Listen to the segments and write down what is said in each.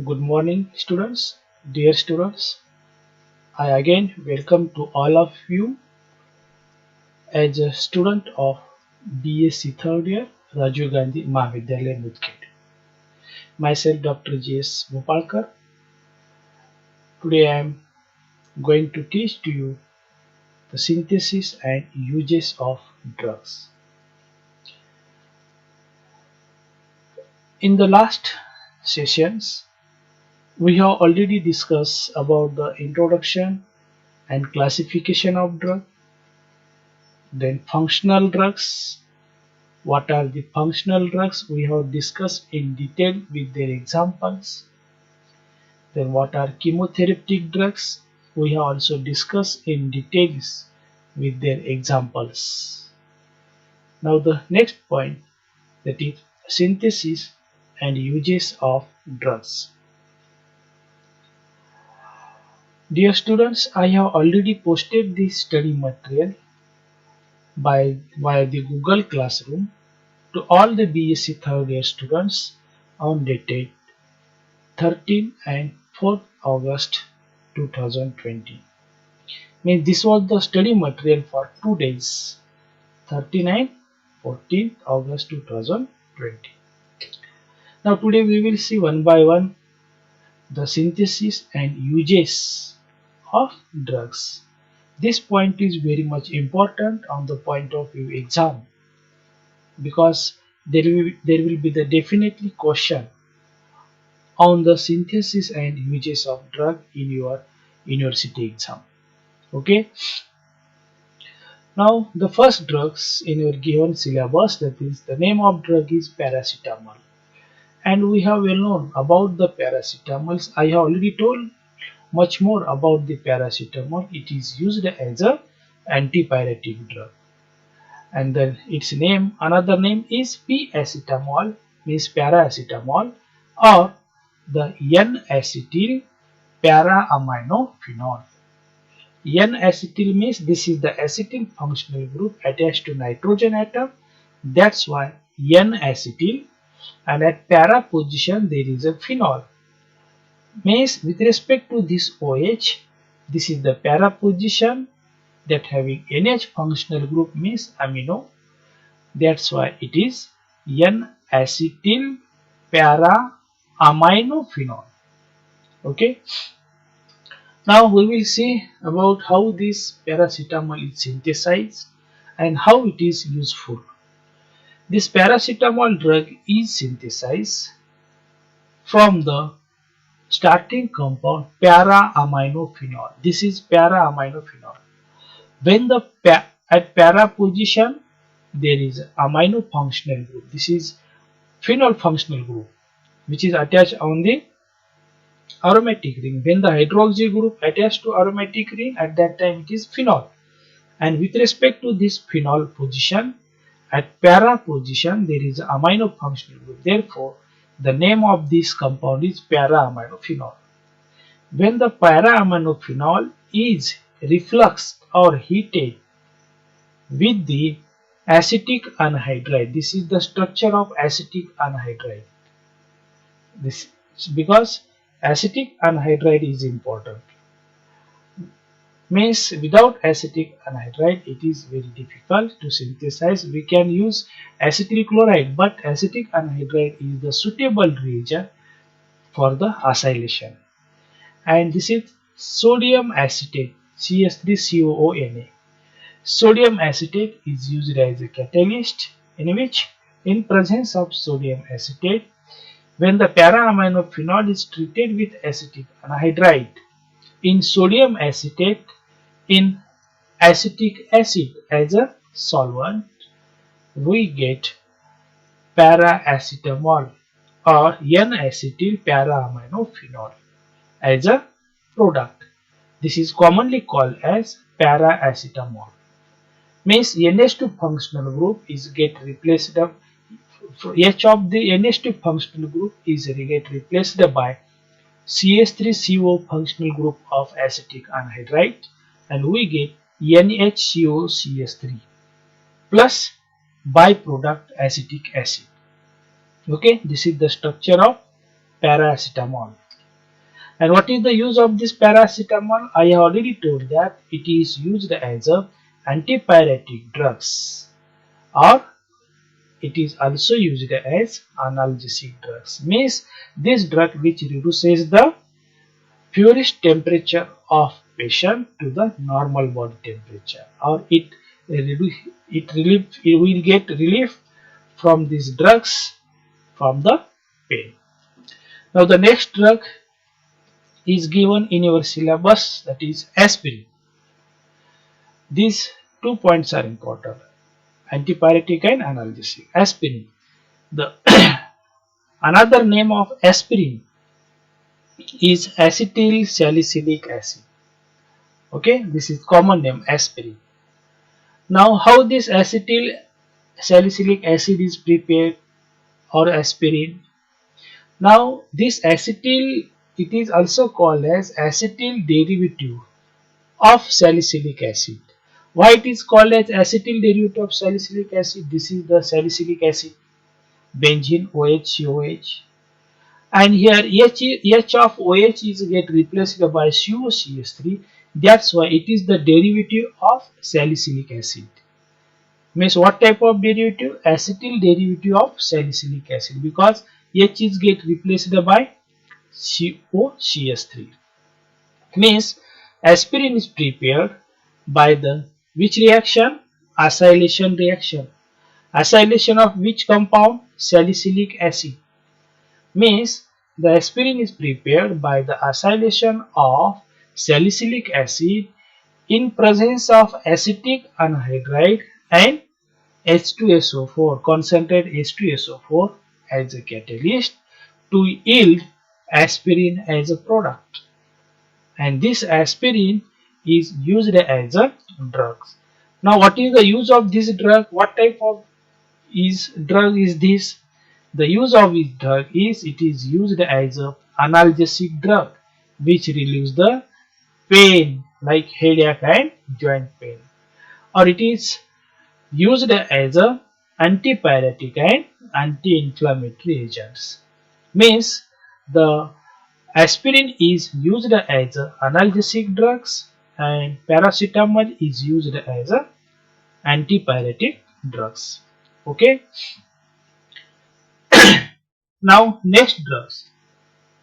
Good morning, students. Dear students, I again welcome to all of you as a student of BSc third year, Rajiv Gandhi Mahavidyalaya Mudkhed. Myself, Dr. J.S. Gopalkar. Today I am going to teach to you the synthesis and uses of drugs. In the last sessions, we have already discussed about the introduction and classification of drug, then functional drugs. What are the functional drugs? We have discussed in detail with their examples. Then what are chemotherapeutic drugs? We have also discussed in details with their examples. Now the next point, that is synthesis and uses of drugs. Dear students, I have already posted this study material via the Google Classroom to all the BSc third year students on dated 13 and 4th August 2020. Means this was the study material for 2 days, 13 and 14th August 2020. Now today we will see one by one the synthesis and uses of drugs. This point is very much important on the point of view exam, because there will be the definitely question on the synthesis and uses of drug in your university exam. Okay, now the first drugs in your given syllabus, that is the name of drug is paracetamol, and we have well known about the paracetamols. I have already told much more about the paracetamol. It is used as a antipyretic drug, and then its name, another name is p-acetamol, means paracetamol, or the N-acetyl para-aminophenol. N-acetyl means this is the acetyl functional group attached to nitrogen atom. That's why N-acetyl, and at para position there is a phenol. Means with respect to this OH, this is the para position, that having NH functional group means amino. That's why it is N-acetyl para-aminophenol. Okay. Now we will see about how this paracetamol is synthesized and how it is useful. This paracetamol drug is synthesized from the starting compound para-aminophenol. This is para-aminophenol. When the at para position there is amino functional group. This is phenol functional group which is attached on the aromatic ring. When the hydroxy group attached to aromatic ring, at that time it is phenol. And with respect to this phenol position, at para position there is amino functional group. Therefore, the name of this compound is para-aminophenol. When the para-aminophenol is refluxed or heated with the acetic anhydride, this is the structure of acetic anhydride. This because acetic anhydride is important. Means without acetic anhydride it is very difficult to synthesize. We can use acetyl chloride, but acetic anhydride is the suitable reagent for the acylation. And this is sodium acetate, CS3COONA. Sodium acetate is used as a catalyst, in which in presence of sodium acetate, when the para-aminophenol is treated with acetic anhydride in sodium acetate in acetic acid as a solvent, we get paracetamol or N-acetyl para-aminophenol as a product. This is commonly called as paracetamol. Means NH2 functional group is get replaced. H of the NH2 functional group is get replaced by CH3CO functional group of acetic anhydride, and we get NHCOCH3 plus byproduct acetic acid. Okay, this is the structure of paracetamol. And what is the use of this paracetamol? I have already told that it is used as a antipyretic drugs, or it is also used as analgesic drugs. Means this drug which reduces the purest temperature of patient to the normal body temperature, or it will get relief from these drugs from the pain. Now the next drug is given in your syllabus, that is aspirin. These 2 points are important: antipyretic and analgesic. Aspirin. The another name of aspirin is acetyl salicylic acid. Okay, this is common name aspirin. Now, how this acetyl salicylic acid is prepared, or aspirin? Now, this acetyl, it is also called as acetyl derivative of salicylic acid. Why it is called as acetyl derivative of salicylic acid? This is the salicylic acid, benzene OH, and here H of OH is get replaced by COCH3. That's why it is the derivative of salicylic acid. Means what type of derivative? Acetyl derivative of salicylic acid, because H is get replaced by COCH3. Means aspirin is prepared by the which reaction? Acylation reaction. Acylation of which compound? Salicylic acid. Means the aspirin is prepared by the acylation of salicylic acid in presence of acetic anhydride and H2SO4, concentrated H2SO4 as a catalyst to yield aspirin as a product. And this aspirin is used as a drug. Now what is the use of this drug? What type of drug is this? The use of this drug is it is used as a analgesic drug which relieves the pain like headache and joint pain, or it is used as a antipyretic and anti-inflammatory agents. Means the aspirin is used as a analgesic drugs and paracetamol is used as a antipyretic drugs. Okay. Now next drugs,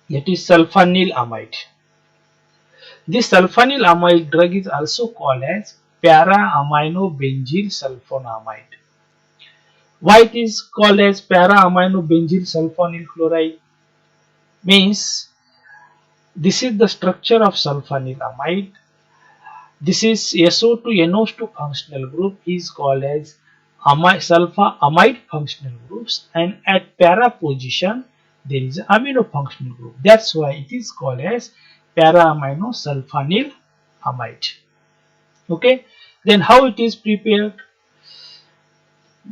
that is sulfanylamide. This sulfanylamide drug is also called as para-aminobenzyl sulfonamide. Why it is called as para-aminobenzyl sulfonyl chloride? Means this is the structure of sulfanylamide. This is SO2 NO2 functional group is called as sulfa-amide functional groups, and at para position there is amino functional group. That's why it is called as para-amino sulfonyl amide. Okay, then how it is prepared?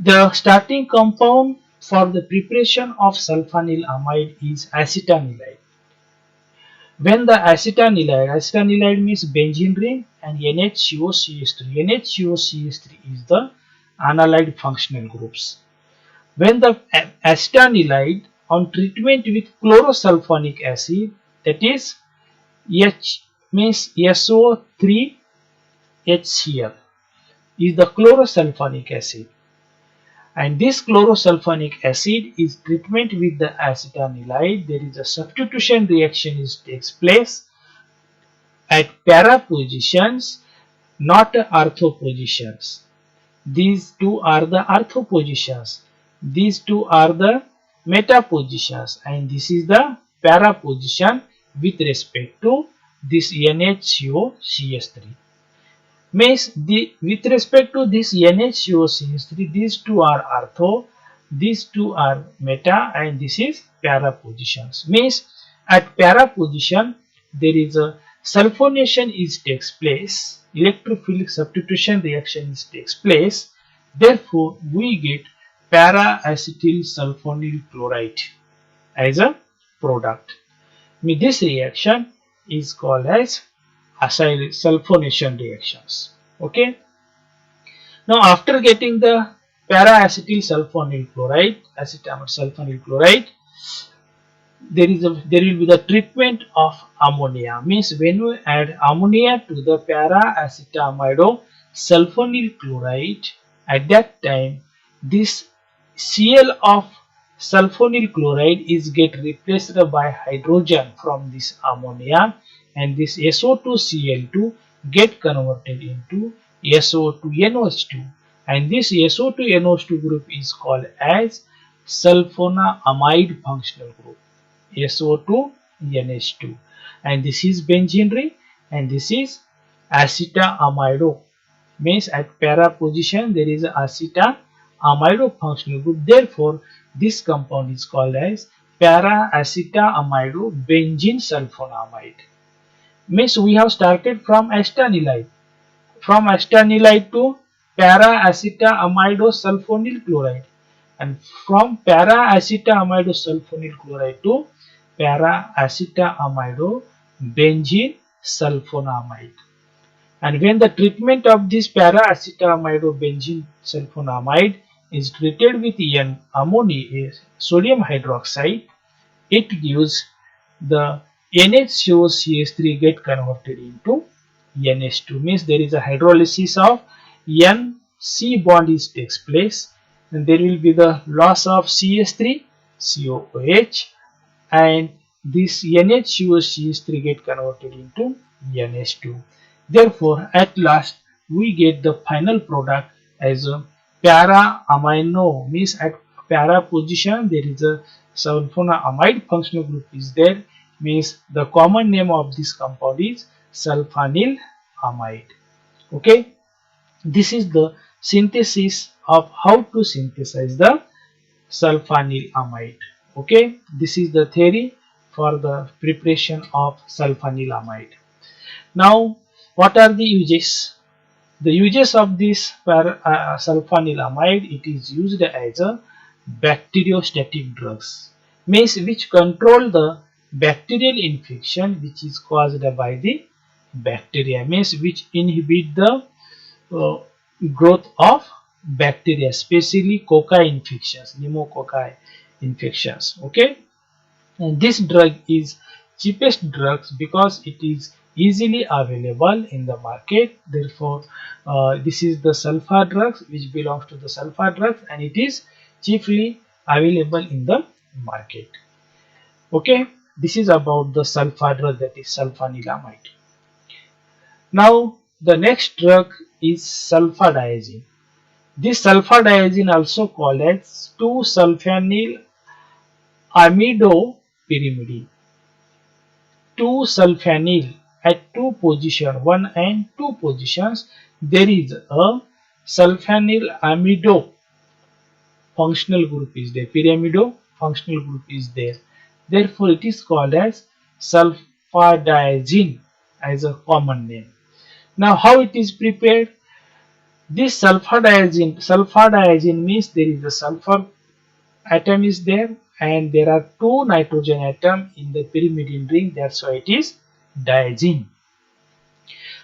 The starting compound for the preparation of sulfanylamide is acetanilide. When the acetanilide means benzene ring and NHCOCH3. NHCOCH3 is the analyte functional groups. When the acetanilide on treatment with chlorosulfonic acid, that is H means SO3HCl is the chlorosulfonic acid, and this chlorosulfonic acid is treatment with the acetanilide. There is a substitution reaction takes place at para positions, not ortho positions. These two are the ortho positions. These two are the meta positions, and this is the para position with respect to this NHCOCH3. Means with respect to this NHCOCH3, these two are ortho, these two are meta, and this is para positions. Means at para position there is a sulfonation takes place, electrophilic substitution reaction takes place. Therefore, we get para acetyl sulfonyl chloride as a product. This reaction is called as acyl sulfonation reactions. Okay. Now after getting the para acetyl sulfonyl chloride, acetamide sulfonyl chloride, there will be the treatment of ammonia. Means when we add ammonia to the para-acetamido sulfonyl chloride, at that time this Cl of sulfonyl chloride is get replaced by hydrogen from this ammonia, and this SO2Cl2 get converted into SO2NOH2, and this SO2NOH2 group is called as sulfonamide functional group, SO2 NH2, and this is benzene ring, and this is acetamido. Means at para position there is acetamido functional group, therefore this compound is called as para acetamido benzene sulfonamide. Means we have started from acetanilide, to para-acetamido sulfonyl chloride, and from para-acetamido sulfonyl chloride to para-acetamido benzene sulfonamide. And when the treatment of this para-acetamido benzene sulfonamide is treated with ammonia, sodium hydroxide, it gives the NHCOCH3 get converted into NH2. Means there is a hydrolysis of N C bond is takes place, and there will be the loss of CH3 COOH, and this NHCOCH3 get converted into NH2. Therefore at last we get the final product as a para amino. Means at para position there is a sulfonamide functional group is there. Means the common name of this compound is sulfonyl amide. Okay, this is the synthesis of how to synthesize the sulfonyl amide. Okay, this is the theory for the preparation of sulfonyl amide. Now what are the uses? The uses of this sulfonylamide, it is used as a bacteriostatic drugs, means which control the bacterial infection which is caused by the bacteria, means which inhibit the uh, growth of bacteria, especially cocci infections, pneumococci infections. Okay, and this drug is cheapest drugs because it is easily available in the market. Therefore this is the sulfur drugs which belongs to the sulfur drugs, and it is cheaply available in the market. Okay, this is about the sulfur drug, that is sulfanilamide. Now the next drug is sulfadiazine. This sulfadiazine also called as 2-sulfanyl amidopyrimidine. 2-sulfanyl at two position, 1 and 2 positions, there is a sulfanyl amido functional group is there, pyrimido functional group is there. Therefore it is called as sulfadiazine as a common name. Now how it is prepared? This sulfadiazine means there is a sulfur atom is there, and there are two nitrogen atom in the pyrimidine ring, that's why it is diazine.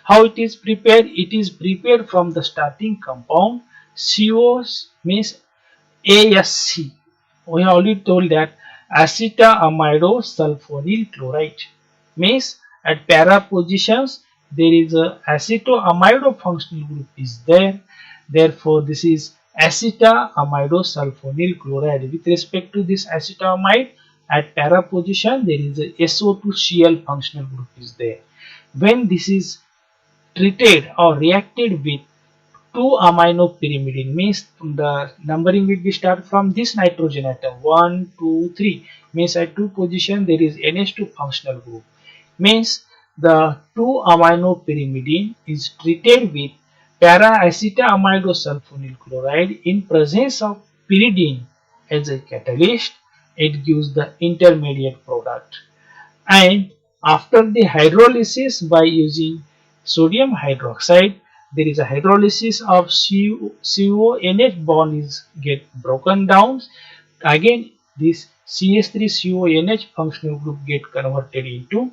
How it is prepared? It is prepared from the starting compound CO, means ASC. We have already told that acetamido sulfonyl chloride, means at para positions there is a acetoamido functional group is there. Therefore this is acetamido sulfonyl chloride. With respect to this acetamide, at para position there is a SO2Cl functional group is there. When this is treated or reacted with 2-aminopyrimidine, means the numbering will be start from this nitrogen atom 1 2 3, means at 2 position there is NH2 functional group, means the 2-aminopyrimidine is treated with para-acetamido sulfonyl chloride in presence of pyridine as a catalyst. It gives the intermediate product, and after the hydrolysis by using sodium hydroxide, there is a hydrolysis of CONH bond is get broken down. Again this CH3CONH functional group get converted into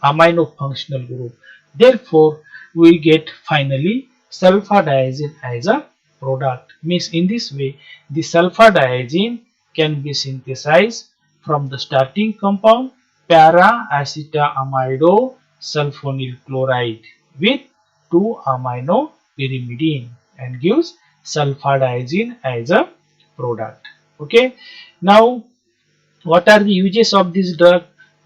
amino functional group. Therefore we get finally sulfadiazine as a product. Means in this way the sulfadiazine can be synthesized from the starting compound para-acetamido sulfonyl chloride with 2-amino pyrimidine and gives sulfadiazine as a product. Okay. Now, what are the uses of this drug?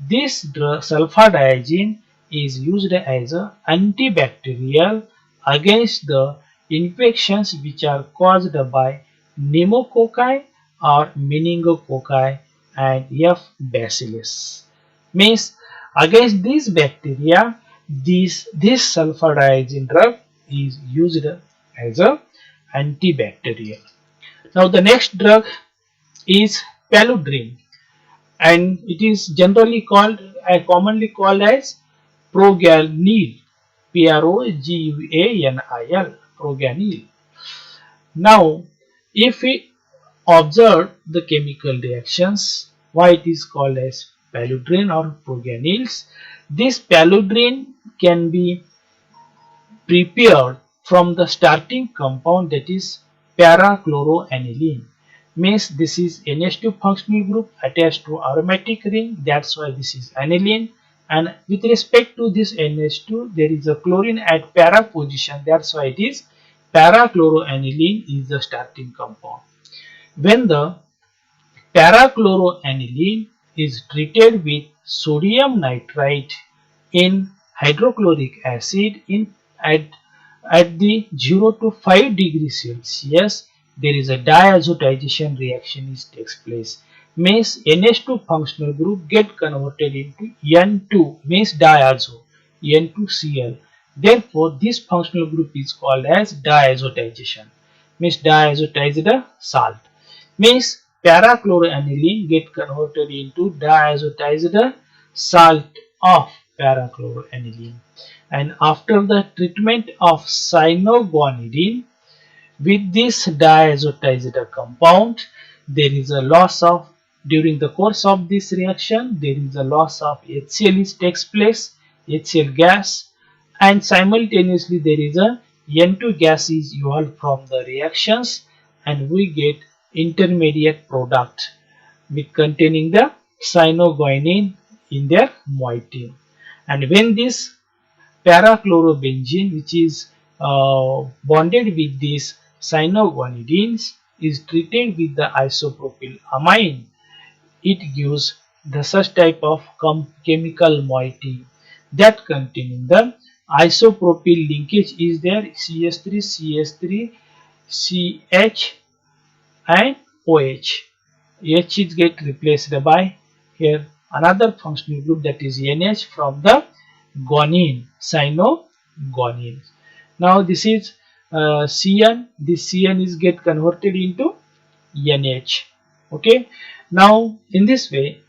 This drug sulfadiazine is used as an antibacterial against the infections which are caused by pneumococci or meningococci and F. bacillus. Means against these bacteria, this sulfadiazine drug is used as a antibacterial. Now the next drug is paludrin, and it is generally called commonly called as proganil, proganil, proganil. Now, if we observe the chemical reactions, why it is called as paludrin or proganils, this paludrin can be prepared from the starting compound, that is para-chloroaniline. Means this is NH2 functional group attached to aromatic ring, that's why this is aniline, and with respect to this NH2 there is a chlorine at para position, that's why it is para-chloroaniline is the starting compound. When the para-chloroaniline is treated with sodium nitrite in hydrochloric acid at, at the 0 to 5 degrees Celsius, there is a diazotization reaction takes place. Means NH2 functional group get converted into N2, means diazo, N2Cl. Therefore, this functional group is called as diazotization. Means diazotized salt. Means para-chloroaniline get converted into diazotized salt of para-chloroaniline. And after the treatment of cyanoguanidine with this diazotized compound, there is a loss of, during the course of this reaction, there is a loss of HCl takes place, HCl gas, and simultaneously there is a N2 gas is evolved from the reactions, and we get intermediate product with containing the cyanoguanine in their moiety. And when this para-chlorobenzene, which is bonded with these cyanoguanidines, is treated with the isopropyl amine, it gives the such type of chemical moiety that containing the isopropyl linkage is there, CH3 CH3 CH and OH. H is get replaced by here another functional group, that is NH from the guanine, cyanoguanine. Now this is CN, this CN is get converted into NH. Okay. Now in this way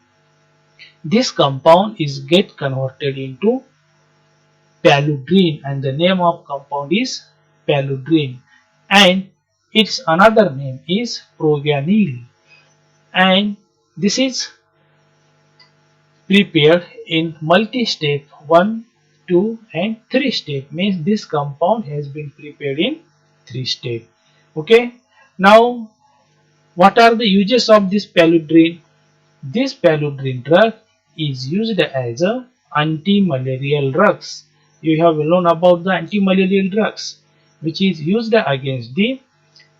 this compound is get converted into paludrin, and the name of compound is paludrin, and its another name is proganil, and this is prepared in multi-step 1, 2 and 3 step, means this compound has been prepared in 3 step. Okay. Now what are the uses of this paludrin? This paludrin drug is used as a anti-malarial drugs. You have known about the anti-malarial drugs, which is used against the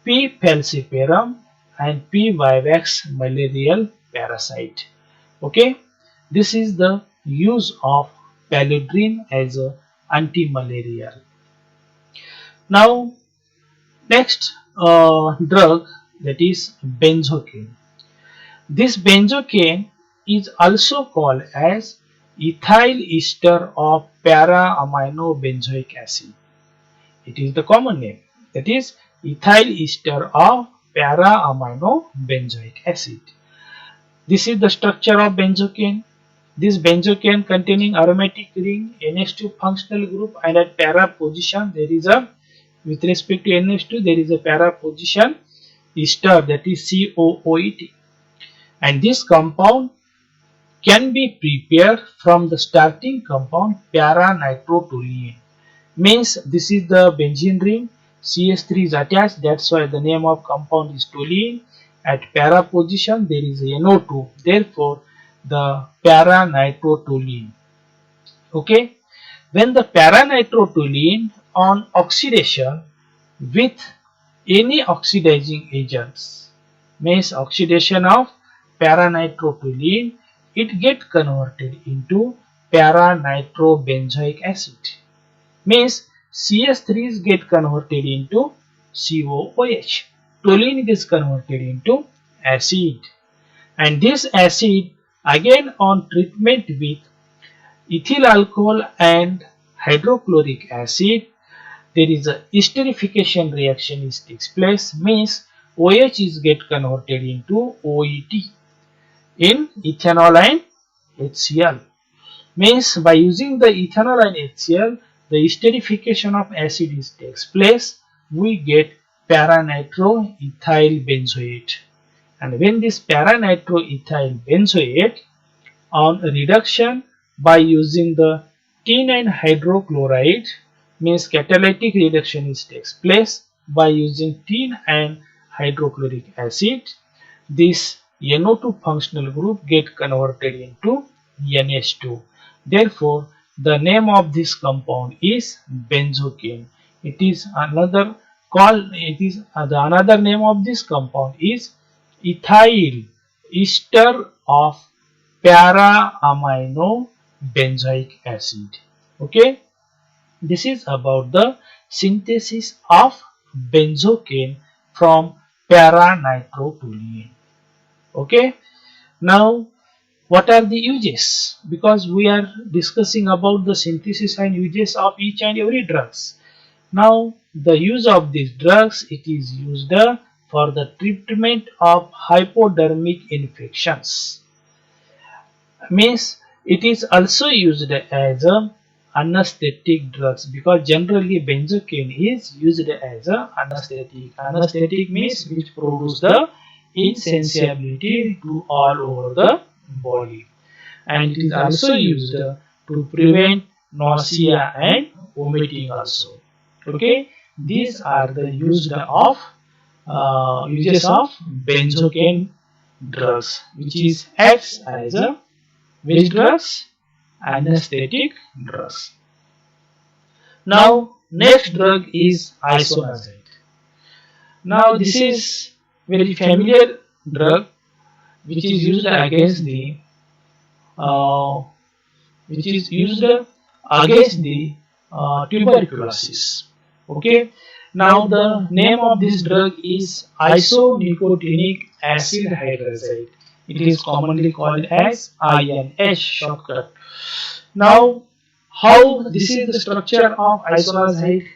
P. falciparum and P. vivax malarial parasite. Okay, this is the use of paludrin as a anti-malarial. Now, next drug, that is benzocaine. This benzocaine is also called as ethyl ester of para-aminobenzoic acid. It is the common name, that is ethyl ester of para-aminobenzoic acid. This is the structure of benzocaine. This benzocaine containing aromatic ring, NH2 functional group, and at para position there is a, with respect to NH2 there is a para position ester, that is COOET. And this compound can be prepared from the starting compound para-nitrotoluene. Means this is the benzene ring, CH3 is attached, that's why the name of compound is toluene, At para position there is NO2, therefore the para-nitrotoluene. Okay, when the para-nitrotoluene on oxidation with any oxidizing agents, means oxidation of para-nitrotoluene, it get converted into para-nitrobenzoic acid, means CS3 get converted into COOH. Toluene is converted into acid, and this acid again on treatment with ethyl alcohol and hydrochloric acid, there is a esterification reaction is takes place, means OH is get converted into OET in ethanol and HCl. Means by using the ethanol and HCl, the esterification of acid is takes place, we get para-nitroethyl benzoate. And when this para-nitroethyl benzoate on reduction by using the tin hydrochloride, means catalytic reduction is takes place by using tin and hydrochloric acid, this NO2 functional group get converted into NH2. Therefore, the name of this compound is benzocaine. It is another the another name of this compound is ethyl ester of para-amino benzoic acid. Okay, this is about the synthesis of benzocaine from para-nitrotoluene. Okay, now what are the uses? Because we are discussing about the synthesis and uses of each and every drugs. Now the use of these drugs, it is used for the treatment of hypodermic infections, means it is also used as a anesthetic drugs, because generally benzocaine is used as a anesthetic. Anesthetic means which produce the insensibility to all over the body, and it is also used to prevent nausea and vomiting also. Okay, these are the uses of benzocaine drugs, which is acts as a which drugs? Anesthetic drugs. Now, next drug is isoniazid. Now, this is very familiar drug which is used against the uh, tuberculosis. Okay. Now, the name of this drug is isonicotinic acid hydrazide. It is commonly called as INH shortcut. Now, how this is the structure of isoniazide?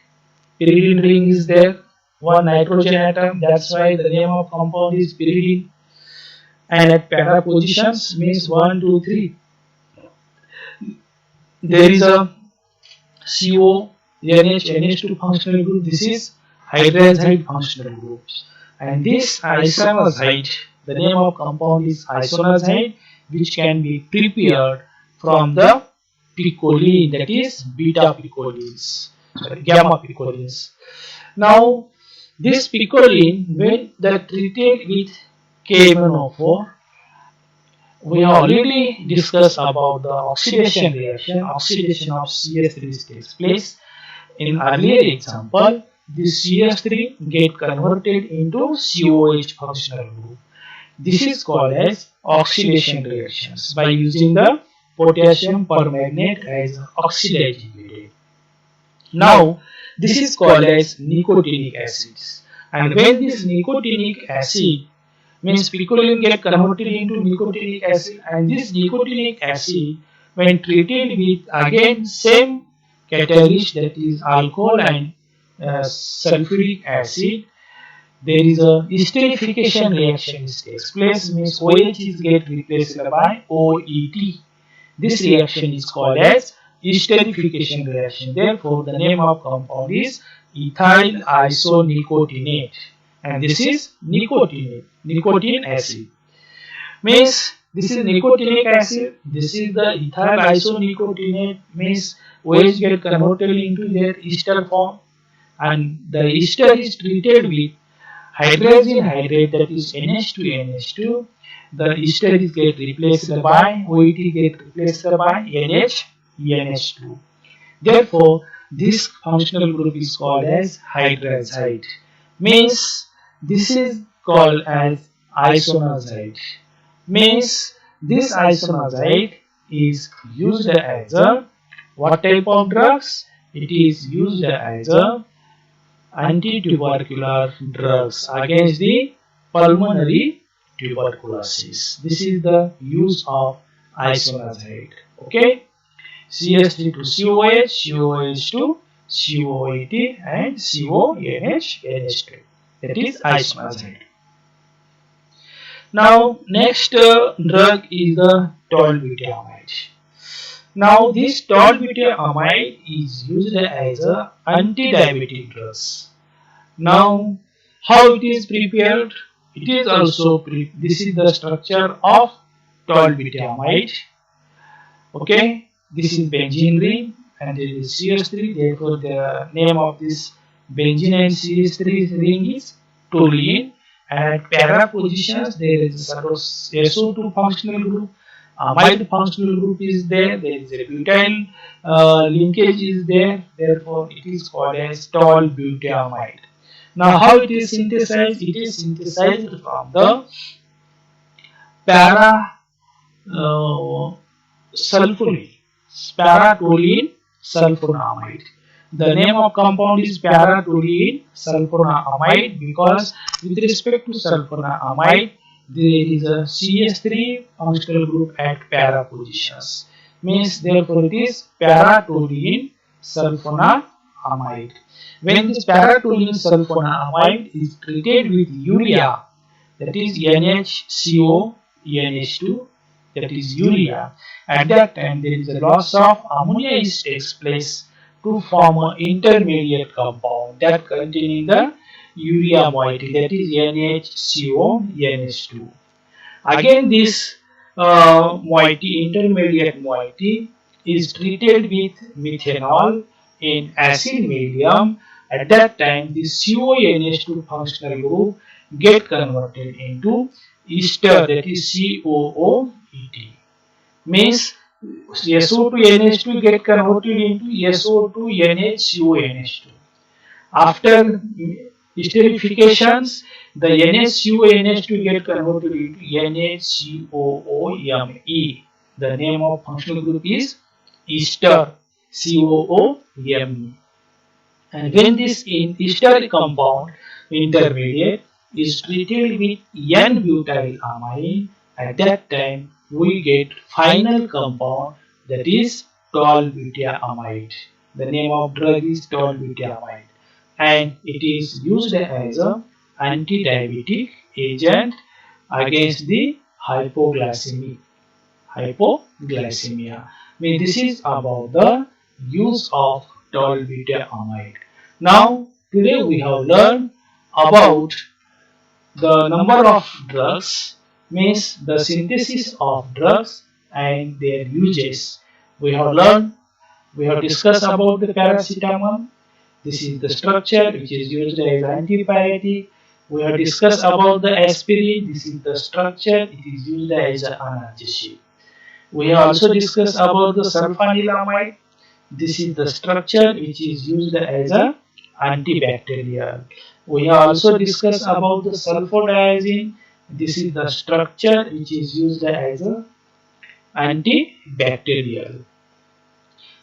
Pyridine ring is there, one nitrogen atom. That's why the name of compound is pyridine. And at para positions means 1, 2, 3. There is a CO, NH, NH2 functional group. This is hydrazide functional groups. And this isoniazide, the name of compound is isoniazide, which can be prepared from the picoline, that is beta picolines, gamma picolines. Now, this picoline, when treated with KMNO4, we have already discussed about the oxidation reaction. Oxidation of CS3 takes place. In earlier example, this CS3 get converted into COH functional group. This is called as oxidation reactions by using the potassium permanganate as oxidizing medium. Now, this is called as nicotinic acids. And when this nicotinic acid, means picoline get converted into nicotinic acid, and this nicotinic acid when treated with again same catalyst, that is alcohol and sulfuric acid, there is a esterification reaction takes place, means OH is get replaced by OET. This reaction is called as esterification reaction. Therefore, the name of compound is ethyl isonicotinate, and this is nicotine acid. Means this is nicotinic acid, this is the ethyl isonicotinate, means OH get converted into their ester form, and the ester is treated with hydrogen hydrate, that is NH2NH2, the ester is get replaced by OET get replaced by NH2. Therefore, this functional group is called as hydrazide. Means this is called as isonazide. Means this isonazide is used as a what type of drugs? It is used as a antitubercular drugs against the pulmonary tuberculosis. This is the use of isonazide. Okay. CH3 to COH, COH to COET and CONH2. That is isonazide. Now next drug is the tolbutamide. Now this tolbutamide is used as a anti-diabetic drug. Now how it is prepared? It is also this is the structure of tolbutamide. Okay, this is benzene ring and there is CH3, therefore the name of this benzene and CH3 ring is toluene. And at para positions there is a SO2 functional group, amide functional group is there, there is a butyl linkage is there, therefore it is called as tolbutamide. Now how it is synthesized? It is synthesized from the para sulfonamide, para-toluene sulfonamide. The name of compound is para-toluene sulfonamide because with respect to sulfonamide there is a CH3 functional group at para positions. Means therefore it is para-toluene sulfonamide. When this para-toluene sulfonamide is treated with urea, that is NHCO, NH2, that is urea, at that time there is a loss of ammonia takes place to form an intermediate compound that containing the urea moiety, that is NHCO, NH2. Again this moiety, intermediate moiety is treated with methanol in acid medium. At that time the CONH2 functional group get converted into ester, that is COOET. Means SO2NH2 get converted into SO2NHCONH2. After esterifications, the NHCONH2 get converted into NHCOOMe. The name of functional group is ester, COOMe. And when this ester compound intermediate is treated with N-butylamine, at that time we get final compound, that is tolbutamide. The name of drug is tolbutamide and it is used as a anti-diabetic agent against the hypoglycemia. This is about the use of tolbutamide. Now today we have learned about the number of drugs, means the synthesis of drugs and their uses. We have discussed about the paracetamol. This is the structure which is used as antipyretic. We have discussed about the aspirin. This is the structure, it is used as an analgesic. We have also discussed about the sulfanilamide. This is the structure which is used as a antibacterial. We have also discussed about the sulfodiazine. This is the structure which is used as a antibacterial.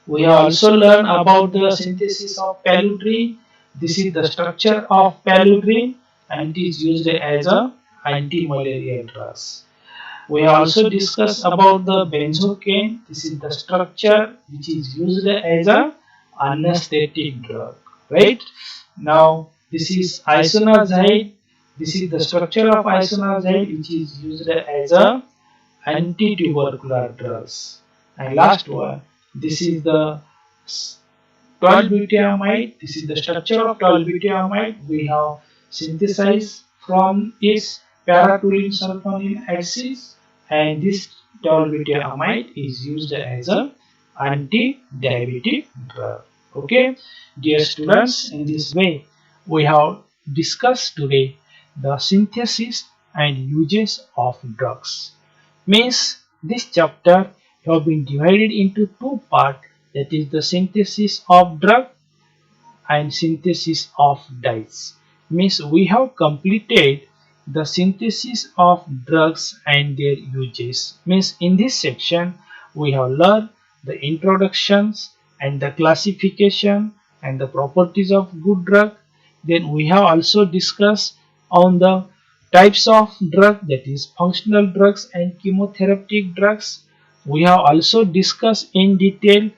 We have also learned about the synthesis of paludrin. This is the structure of paludrin and it is used as a anti-malarial drug. We also discussed about the benzocaine. This is the structure which is used as a anesthetic drug. Right? Now this is isonazide. This is the structure of isonazide which is used as a anti-tubercular drugs. And last one, this is the tolbutamide. This is the structure of tolbutamide. We have synthesized from its para-toluene sulfonamide acid, and this tolbutamide is used as a anti-diabetic drug. Okay, dear students, in this way we have discussed today the synthesis and uses of drugs. Means this chapter have been divided into two parts, that is the synthesis of drug and synthesis of dyes. Means we have completed the synthesis of drugs and their uses. Means in this section we have learned the introductions and the classification and the properties of good drug. Then we have also discussed on the types of drug, that is functional drugs and chemotherapeutic drugs. We have also discussed in detail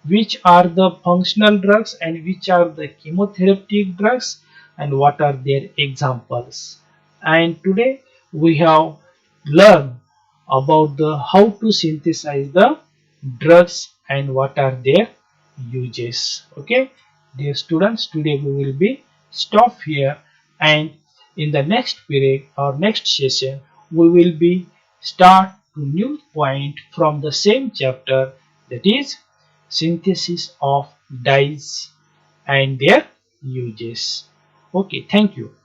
which are the functional drugs and which are the chemotherapeutic drugs and what are their examples. And today we have learned about the how to synthesize the drugs and what are their uses. Okay, dear students, today we will be stop here, and in the next period or next session we will be start to new point from the same chapter, that is synthesis of dyes and their uses. Okay, thank you.